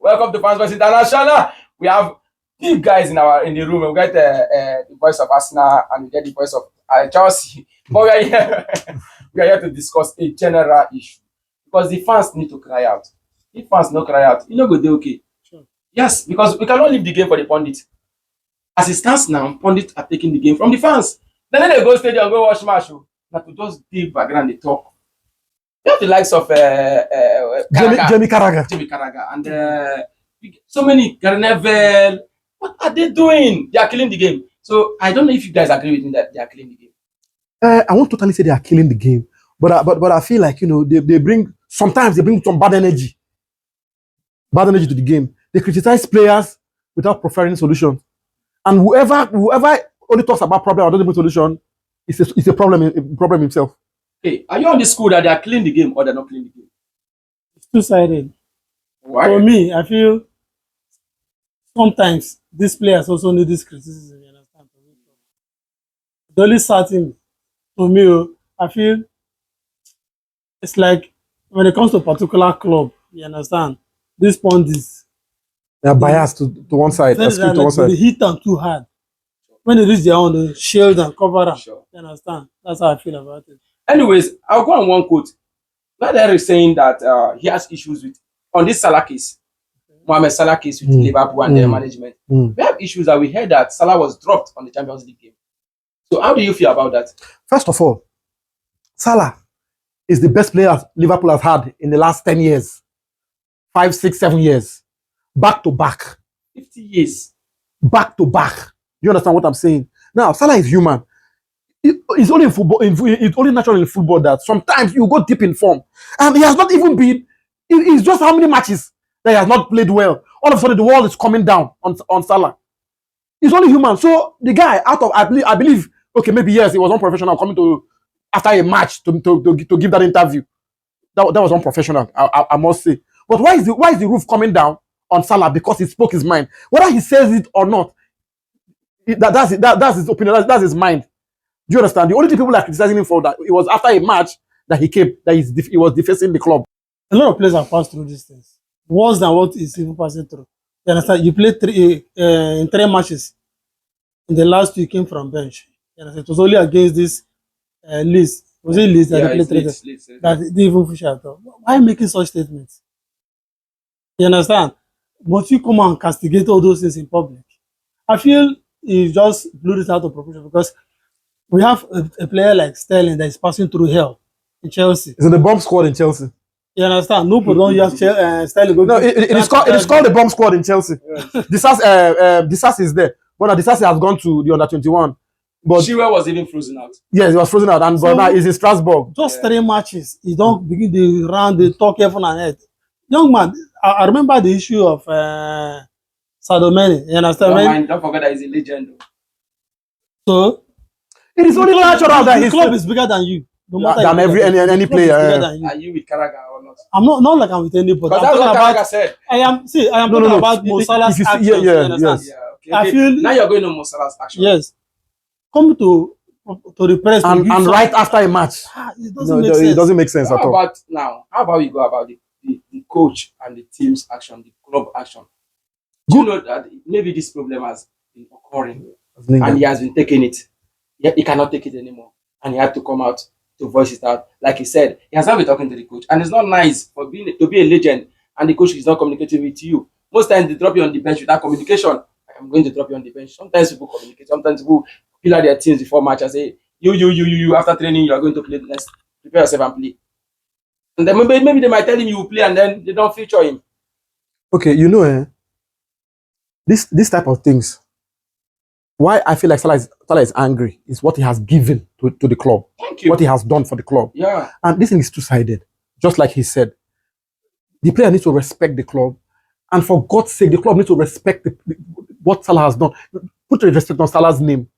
Welcome to Fans Voice International. We have big guys in the room. We get the voice of Arsenal and we get the voice of Chelsea. But we are here. We are here to discuss a general issue because the fans need to cry out. If fans no cry out, you know go dey okay. Sure. Yes, because we cannot leave the game for the pundit. As it stands now, pundits are taking the game from the fans. Then they go stadium go watch match. Now to just dig background they talk. You have the likes of Jemie carragher, and so many carragher. What are they doing? They are killing the game. So I don't know if you guys agree with me that they are killing the game. I won't totally say they are killing the game, but I feel like they bring sometimes they bring some bad energy to the game. They criticize players without preferring solutions, and whoever only talks about problem or doesn't bring solution is a problem himself. Hey, are you on the school that they are killing the game or they're not killing the game? It's two-sided. Why? For me, I feel sometimes these players also need this criticism. You understand? The only certain to me, I feel it's like when it comes to a particular club, you understand? These pundits, They are biased to one side. they Skewed to one side. they hit them too hard. When they reach their own, they shield and cover them. Sure. You understand? That's how I feel about it. Anyways, I'll go on one quote. Nader is saying that he has issues with on this Salah case, Mohamed Salah case with Liverpool and their management. We have issues that we heard that Salah was dropped on the Champions League game. So how do you feel about that? First of all, Salah is the best player Liverpool has had in the last 10 years. 5, 6, 7 years. Back to back. 50 years. Back to back. You understand what I'm saying? Now, Salah is human. It's only in football. It's only natural in football that sometimes you go deep in form, and he has not even been. It's just how many matches that he has not played well. All of a sudden, the world is coming down on Salah. He's only human. So the guy, I believe, okay, maybe yes, he was unprofessional coming to after a match to give that interview. That was unprofessional, I must say. But why is the roof coming down on Salah? Because he spoke his mind. Whether he says it or not, that's his opinion. That's his mind. Do you understand? The only thing people are criticizing him for that it was after a match that he came that he was defacing the club. A lot of players have passed through these things. Worse than what is even passing through. You understand? You played in 3 matches. In the last 2, you came from bench. You understand? It was only against this list. Was it list that they played that they didn't even push at all? Why making such statements? You understand? But you come and castigate all those things in public. I feel he just blew this out of proportion because we have a player like Sterling that is passing through hell in Chelsea. It's in the bomb squad in Chelsea. You understand? Nobody don't use Sterling. No, it is called the bomb squad in Chelsea. Disas is there. But now Disas has gone to the under-21. But Chilwell was even frozen out. yes, he was frozen out, but now he's in Strasbourg. Just 3 matches. He don't begin the round, they talk heaven and earth. Young man, I remember the issue of Sadomene. You understand? Don't forget that he's a legend. So It is only natural that the his club is bigger than you. No matter than any player. Are you with Carragher or not? I'm not like I'm with anybody. Because I'm that's what talking Carragher about. said. I am talking about Mo Salah's actions. You understand? Yes. Yeah, okay. I feel now you're going on Mo Salah's action. yes. Come to the press And right after a match. It doesn't make sense. It doesn't make sense at all. How about you go about the coach and the team's action, the club action? Do you know that maybe this problem has been occurring and he has been taking it? He cannot take it anymore. And he had to come out to voice it out. Like he said, he has not been talking to the coach. And it's not nice to be a legend and the coach is not communicating with you. Most times they drop you on the bench without communication. I'm going to drop you on the bench. Sometimes people communicate. Sometimes people pillar their teams before match and say, you, after training, you are going to play. Let's prepare yourself and play. And then maybe they might tell him you will play and then they don't feature him. Okay, this type of things. Why I feel like Salah is angry is what he has given to the club. Thank you. What he has done for the club. Yeah. And this thing is two-sided. Just like he said. The player needs to respect the club. And for God's sake, the club needs to respect what Salah has done. Put respect on Salah's name.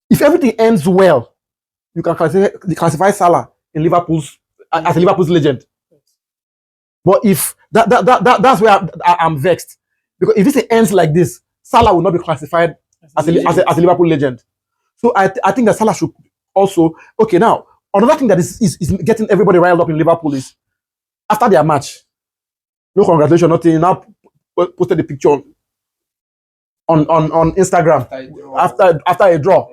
If everything ends well, you can classify Salah in as a Liverpool's legend. But if that's where I'm vexed. Because if this ends like this, Salah will not be classified as a Liverpool legend. So I think that Salah should also okay. Now another thing that is getting everybody riled up in Liverpool is after their match, no congratulations, nothing. Now posted the picture on Instagram after a draw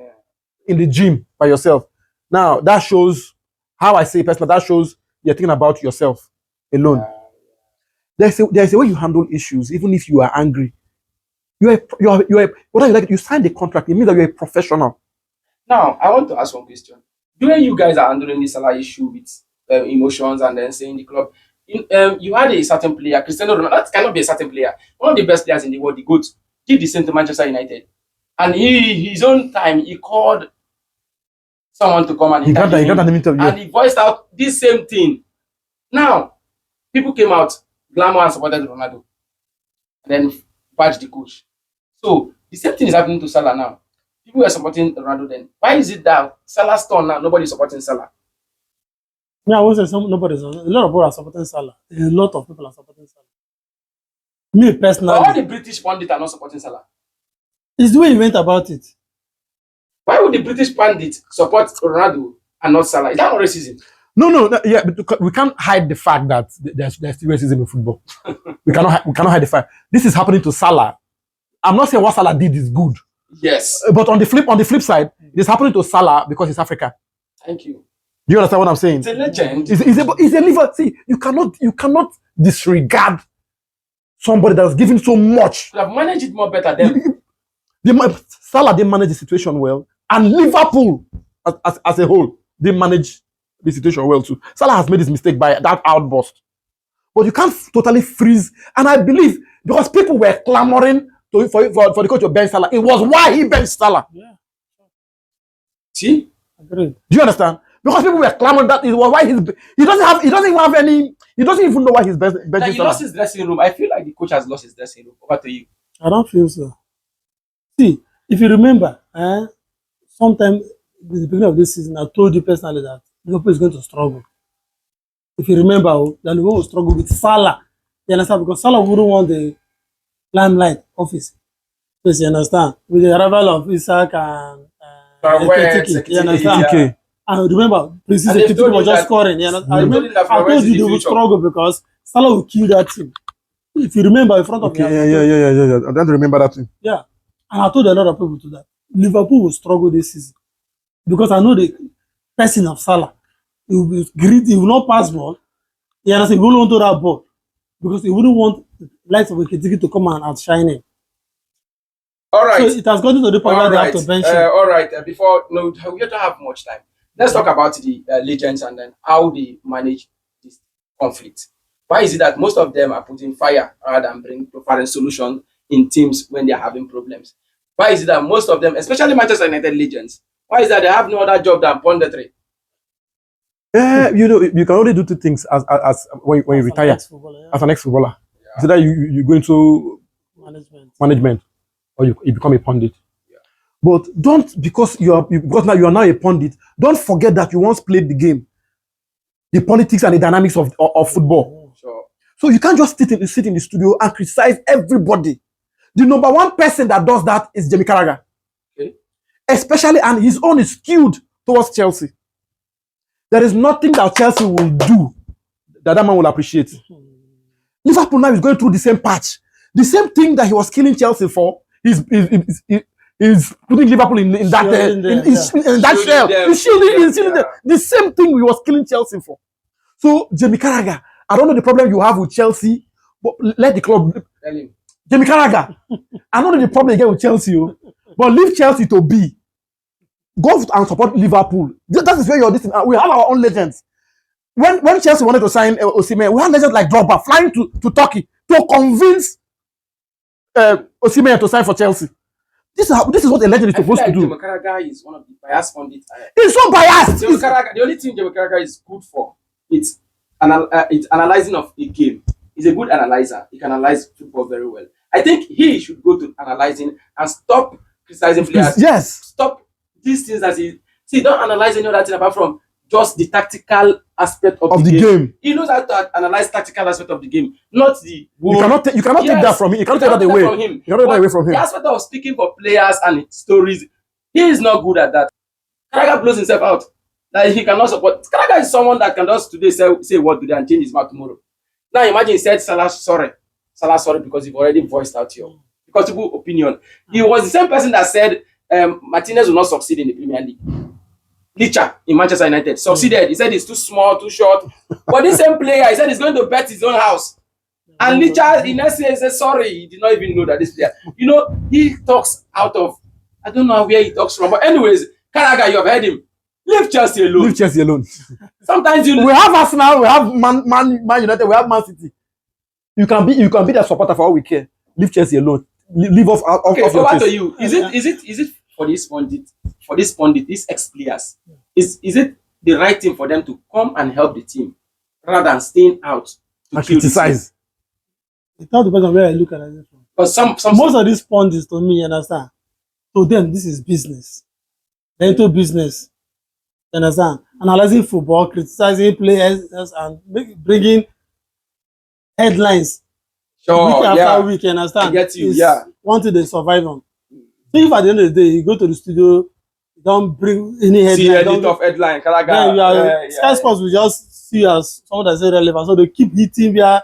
in the gym by yourself. Now that shows how I say personal. That shows you're thinking about yourself alone. There's a way you handle issues, even if you are angry. You're what you like. You signed the contract. It means that you're a professional. Now, I want to ask one question. When you guys are handling this Salah issue with emotions and then saying the club, you had a certain player, Cristiano Ronaldo, that cannot be a certain player, one of the best players in the world, the GOAT, did the same to Manchester United. And his own time, he called someone to come and interview and he voiced out this same thing. Now, people came out, glamour and supported Ronaldo, and then badged the coach. So, the same thing is happening to Salah now. People were supporting Ronaldo then. Why is it that Salah's turn now, nobody's supporting Salah? Yeah, I won't say nobody's. A lot of people are supporting Salah. A lot of people are supporting Salah. Me personally. But all the British pundits are not supporting Salah. It's the way you went about it. Why would the British pundits support Ronaldo and not Salah? Is that not racism? No, yeah, but we can't hide the fact that there's still racism in football. we cannot hide the fact. This is happening to Salah. I'm not saying what Salah did is good. Yes. But on the flip side, it is happening to Salah because he's African. Thank you. Do you understand what I'm saying? It's a legend. It's a liver. See, you cannot disregard somebody that's given so much. You have managed it more better than Salah didn't manage the situation well, and Liverpool as a whole didn't manage the situation well too. Salah has made his mistake by that outburst, but you can't totally freeze. And I believe because people were clamoring for the coach to bench Salah, it was why he benched Salah. Yeah. See, agreed. Do you understand? Because people were clamoring that it was why he doesn't even know why he's benching like he Salah. lost his dressing room. I feel like the coach has lost his dressing room. Over to you. I don't feel so. See, if you remember, sometime at the beginning of this season, I told you personally that Liverpool is going to struggle. If you remember, that Liverpool will struggle with Salah. You understand? Because Salah wouldn't want the limelight office. Yes, you understand? With the arrival of Isaac and you understand? Okay. And remember, preseason people were just scoring. You know? I told you they would struggle because Salah will kill that team. If you remember, in front of me. Yeah. I don't remember that thing. Yeah. And I told a lot of people to that. Liverpool will struggle this season. Because I know the person of Salah. He will be greedy, he will not pass ball. You understand? He will not want to that ball. Because he wouldn't want the likes of Ekitiki to come and outshine him. All right. So it has gotten to the point where they have to bench him. All right. We don't have much time. Let's talk about the legends and then how they manage this conflict. Why is it that most of them are putting fire rather than providing solution in teams when they are having problems? Why is it that most of them, especially Manchester United legends, why is that they have no other job than punditry? You can only do two things as when you retire as an ex-footballer. Yeah. So that you go into management or you become a pundit. Yeah. But don't because now you are now a pundit. Don't forget that you once played the game, the politics and the dynamics of football. Sure. So you can't just sit in the studio and criticize everybody. The number one person that does that is Jamie Carragher. Okay. Especially, and his own is skewed towards Chelsea. There is nothing that Chelsea will do that man will appreciate. Liverpool now is going through the same patch. The same thing that he was killing Chelsea for, he's putting Liverpool in that shell. He's shielding them. The same thing he was killing Chelsea for. So, Jamie Carragher, I don't know the problem you have with Chelsea, but let the club... Tell him. Jamie Carragher, I don't know the problem you get with Chelsea, but leave Chelsea to be. Go and support Liverpool. That is where you're this. We have our own legends. When Chelsea wanted to sign Osimhen, we had legends like Drogba flying to Turkey to convince Osimhen to sign for Chelsea. This is what a legend is supposed to do. Jamie Carragher is one of the biased pundits. He's so biased. The only thing Jamie Carragher is good for it's analyzing of a game. He's a good analyzer. He can analyze football very well. I think he should go to analyzing and stop criticizing players. Yes. Stop these things that don't analyze any other thing apart from just the tactical aspect of the game. He knows how to analyze tactical aspect of the game, not the you cannot take that from him. You cannot take that away. You cannot take that away from him. The aspect of speaking for players and stories, he is not good at that. Carragher blows himself out. That he cannot support. Carragher is someone that can just today say what today and change his mind tomorrow. Now imagine he said Salah sorry. Salah sorry because you've already voiced out your because people's opinion. He was the same person that said Martinez will not succeed in the Premier League. Licha in Manchester United succeeded. He said he's too small, too short. But this same player, he said he's going to bet his own house. And Licha in essence said sorry, he did not even know that this player. You know, he talks out of I don't know where he talks from. But anyways, Carragher, you have heard him. Leave Chelsea alone. Leave Chelsea alone. Sometimes you we have Arsenal, we have Man United, we have Man City. You can be their supporter for all we care. Leave Chelsea alone. Leave off okay, off your over case. to you. Is it for this pundit, these ex-players? Is it the right thing for them to come and help the team rather than staying out to And criticize? It all depends on where I look at it from. But some Most of these pundits, to me, you understand? To them, this is business. They're into business. You understand? Analyzing football, criticizing players, and bringing headlines week after week, you understand? I get you, One thing they survive on. So if at the end of the day, you go to the studio, you don't bring any headline. See edit of headline, then Sky Sports will just see you as someone that's irrelevant. So they keep hitting there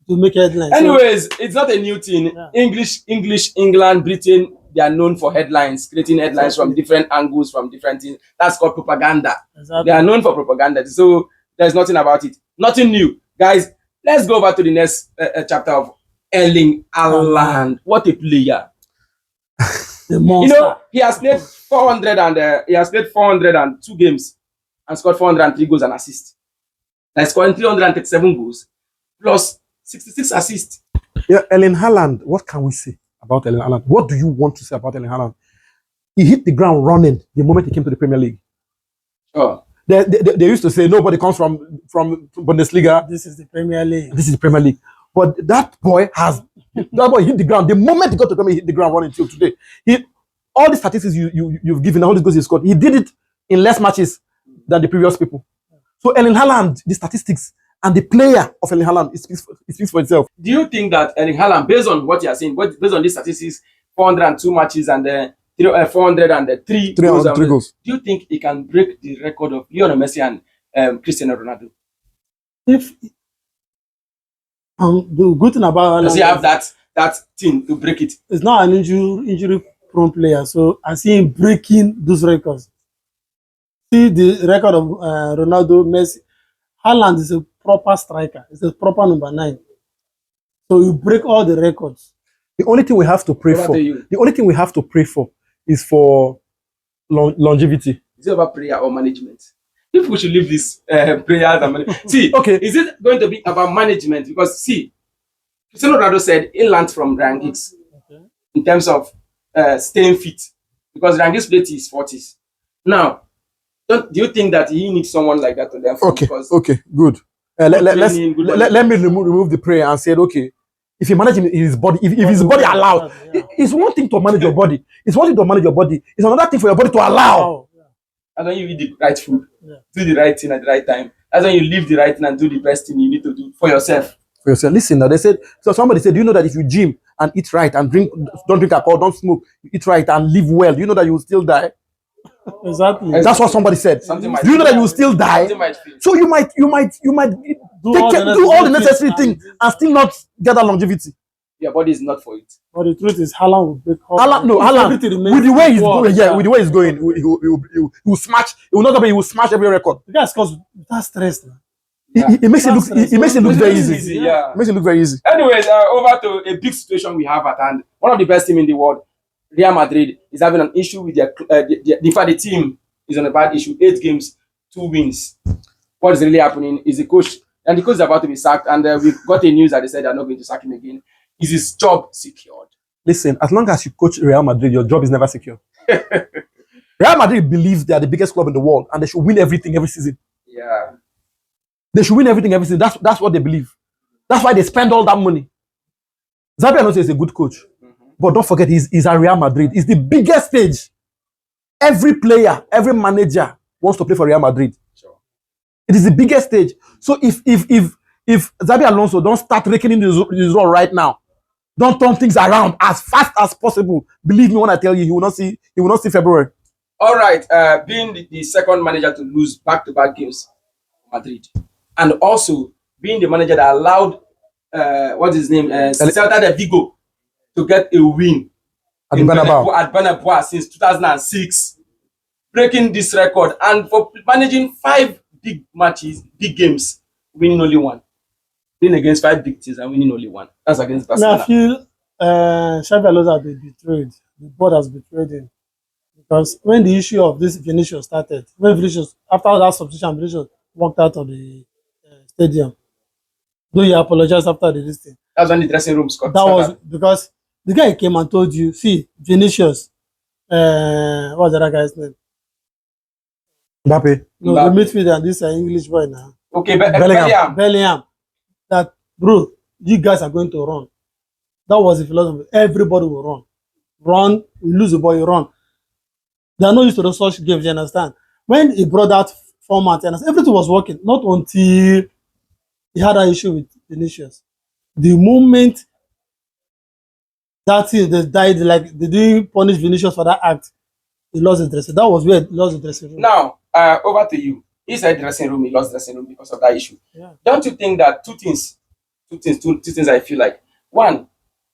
to make headlines. Anyways, it's not a new thing. Yeah. English, England, Britain, they are known for headlines, creating headlines from different angles, from different things. That's called propaganda. Exactly. They are known for propaganda. So there's nothing about it. Nothing new. Guys, let's go over to the next chapter of Erling Haaland. What a player. The monster. You know, he has played 402 games and scored 403 goals and assists. He's scoring 337 goals plus 66 assists. Yeah, Erling Haaland, what can we say about Erling Haaland? What do you want to say about Erling Haaland? He hit the ground running the moment he came to the Premier League. Oh. They used to say nobody comes from Bundesliga. This is the Premier League. This is the Premier League. But that boy hit the ground. The moment he got to Premier League, he hit the ground running till today. All the statistics you've given, all the goals he scored, he did it in less matches than the previous people. So Erling Haaland, the statistics and the player of Erling Haaland, it speaks for itself. Do you think that Erling Haaland, based on what you are saying, based on these statistics, 402 matches and 403 goals, do you think he can break the record of Lionel Messi and Cristiano Ronaldo? If the good thing about Haaland, does he have that thing to break it? It's not an injury-prone player, so I see him breaking those records. See the record of Ronaldo, Messi. Haaland is a proper striker. It's a proper number 9. So you break all the records. The only thing we have to pray for is for longevity. Is it about prayer or management? If we should leave this prayers and management. See, okay, is it going to be about management? Because see, Cristiano Ronaldo said he learned from Ryan Giggs in terms of staying fit. Because Ryan Giggs played his 40s. Now, do you think that he needs someone like that to learn from? Okay, good. Let me remove the prayer and say, okay, if you manage his body, if his body allowed, it's one thing to manage your body. It's one thing to manage your body. It's another thing for your body to allow. That's when you eat the right food, do the right thing at the right time. That's when you live the right thing and do the best thing you need to do for yourself. Listen, now somebody said, do you know that if you gym and eat right and don't drink alcohol, don't smoke, you eat right and live well, do you know that you will still die? Exactly. That's what somebody said. Do you know that you will still die? So you might do all the necessary things and still not get that longevity. Your body is not for it. But the truth is, Haaland will break all. Haaland, with the way he's going, with the way he's going, he will smash. He will not be. He will smash every record. The guy scores without stress. It makes it look very easy. Yeah, it makes it look very easy. Anyways, over to a big situation we have at hand. One of the best teams in the world, Real Madrid, is having an issue with the team is on a bad issue. 8 games, 2 wins. What is really happening is the coach is about to be sacked, and we've got a news that they said they're not going to sack him again. Is his job secured? Listen, as long as you coach Real Madrid, your job is never secure. Real Madrid believes they are the biggest club in the world and they should win everything every season. Yeah. They should win everything every season. That's what they believe. That's why they spend all that money. Xabi Alonso is a good coach. But don't forget, he's at Real Madrid. It's the biggest stage. Every player, every manager wants to play for Real Madrid. Sure. It is the biggest stage. So if Xabi Alonso don't start reckoning his role right now, don't turn things around as fast as possible, believe me when I tell you, he will not see February. All right, being the second manager to lose back-to-back games, Madrid, and also being the manager that allowed what's his name? Celta de Vigo to get a win At in Bernabeu. at Bernabeu since 2006, breaking this record, and for managing 5 big matches, big games, winning only one. Winning against 5 big teams and winning only one. That's against Barcelona. I feel Xabi Alonso has been betrayed. The board has betrayed him. Because when the issue of this Vinicius started, when Vinicius, after that substitution, Vinicius walked out of the stadium. Though he apologized after the listing. That's when the dressing room scored. That was because the guy came and told you, see, Vinicius, what's the other guy's name? Mbappe. No, the midfielder, this English boy now. Okay, Bellingham. Bellingham. That, bro, you guys are going to run. That was the philosophy. Everybody will run. Run, you lose the ball, you run. They are not used to the such games, you understand? When he brought that format, everything was working. Not until he had an issue with Vinicius. The moment that thing they died, like they didn't punish Vinicius for that act, he lost the dressing. That was where he lost the dressing room. Now, over to you. He said dressing room, he lost dressing room because of that issue. Yeah. Don't you think that two things I feel like. One,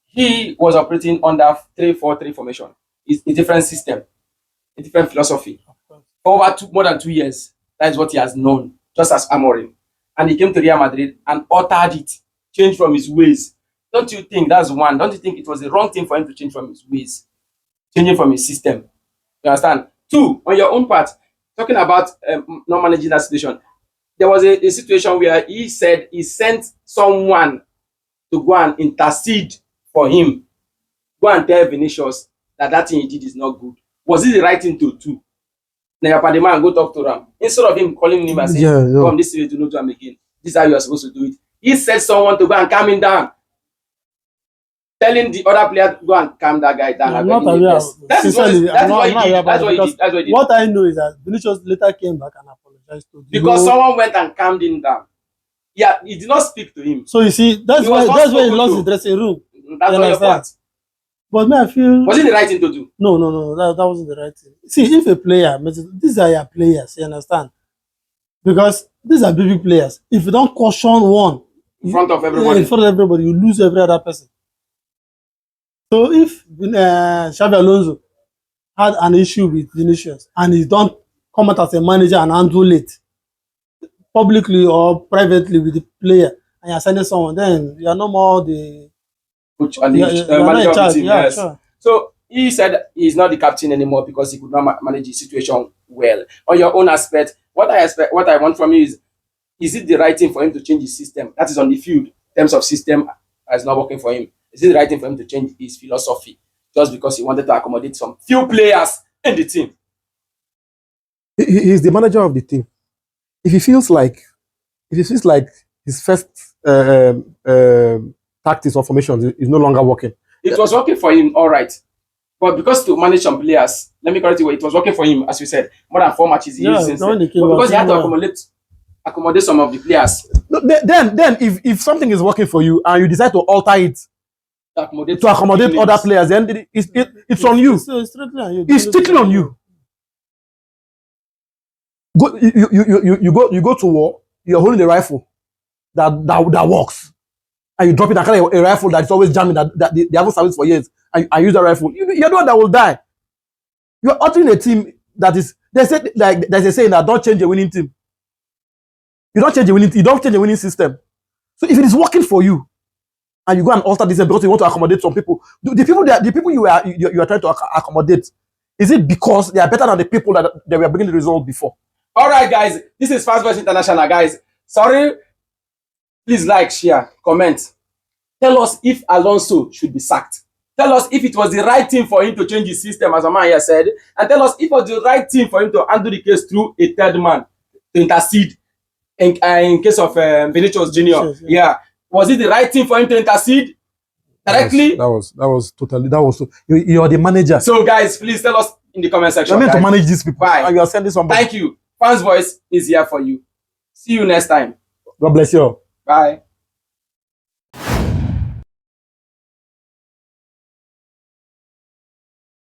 he was operating under 3-4-3 formation. It's a different system, a different philosophy. For over more than 2 years, that is what he has known, just as Amorim. And he came to Real Madrid and altered it, changed from his ways. Don't you think that's one? Don't you think it was the wrong thing for him to change from his ways, changing from his system? You understand? Two, on your own part, talking about not managing that situation, there was a situation where he said he sent someone to go and intercede for him, go and tell Vinicius that thing he did is not good. Was it the right thing to do? Now, the man go talk to him instead of him calling him and saying, "Come, this way, do not do him again. This is how you are supposed to do it." He sent someone to go and calm him down, telling the other player to go and calm that guy down. I'm not aware. That's what he did. That's what he did. What I know is that Vinicius later came back and apologized to him. Because someone went and calmed him down. Yeah, he did not speak to him. So you see, that's why he lost the dressing room. That's what your point. But me, I feel... Was it the right thing to do? No, that wasn't the right thing. See, if a player, these are your players, you understand? Because these are big players. If you don't caution one... In front of everybody. You lose every other person. So if Xabi Alonso had an issue with Vinicius and he don't come out as a manager and handle it publicly or privately with the player, and you're sending someone, then you are no more the... Coach and manager of the team, yes. Sure. So he said he's not the captain anymore because he could not manage the situation well. On your own aspect, what I want from you is it the right thing for him to change his system? That is on the field. In terms of system, is not working for him. Is it the right thing for him to change his philosophy just because he wanted to accommodate some few players in the team? He's the manager of the team. If he feels like his first tactics or formation is no longer working. It was working for him, all right. But because to manage some players, let me correct you, it was working for him, as you said, more than 4 matches he used since then. But because he had to accommodate some of the players. Then if something is working for you and you decide to alter it to accommodate other players, then it's on you. It's strictly on you. You go to war, you're holding a rifle that works. And you drop it and carry a rifle that is always jamming, that they haven't serviced for years, and use that rifle. You're the one that will die. You're altering a team that is, there's a saying that don't change a winning team. You don't change a winning system. So if it is working for you, and you go and alter this because you want to accommodate some people, the people you are trying to accommodate, is it because they are better than the people that were bringing the result before? All right, guys, this is Fast Voice International, guys. Sorry. Please like, share, comment. Tell us if Alonso should be sacked. Tell us if it was the right thing for him to change his system, as Amaya said. And tell us if it was the right thing for him to handle the case through a third man to intercede in case of Vinicius Jr. Yeah. Was it the right thing for him to intercede directly? You're the manager. So, guys, please tell us in the comment section. You're meant to manage these people. Bye. And you are sending somebody. Thank you. Fans Voice is here for you. See you next time. God bless you all. Bye.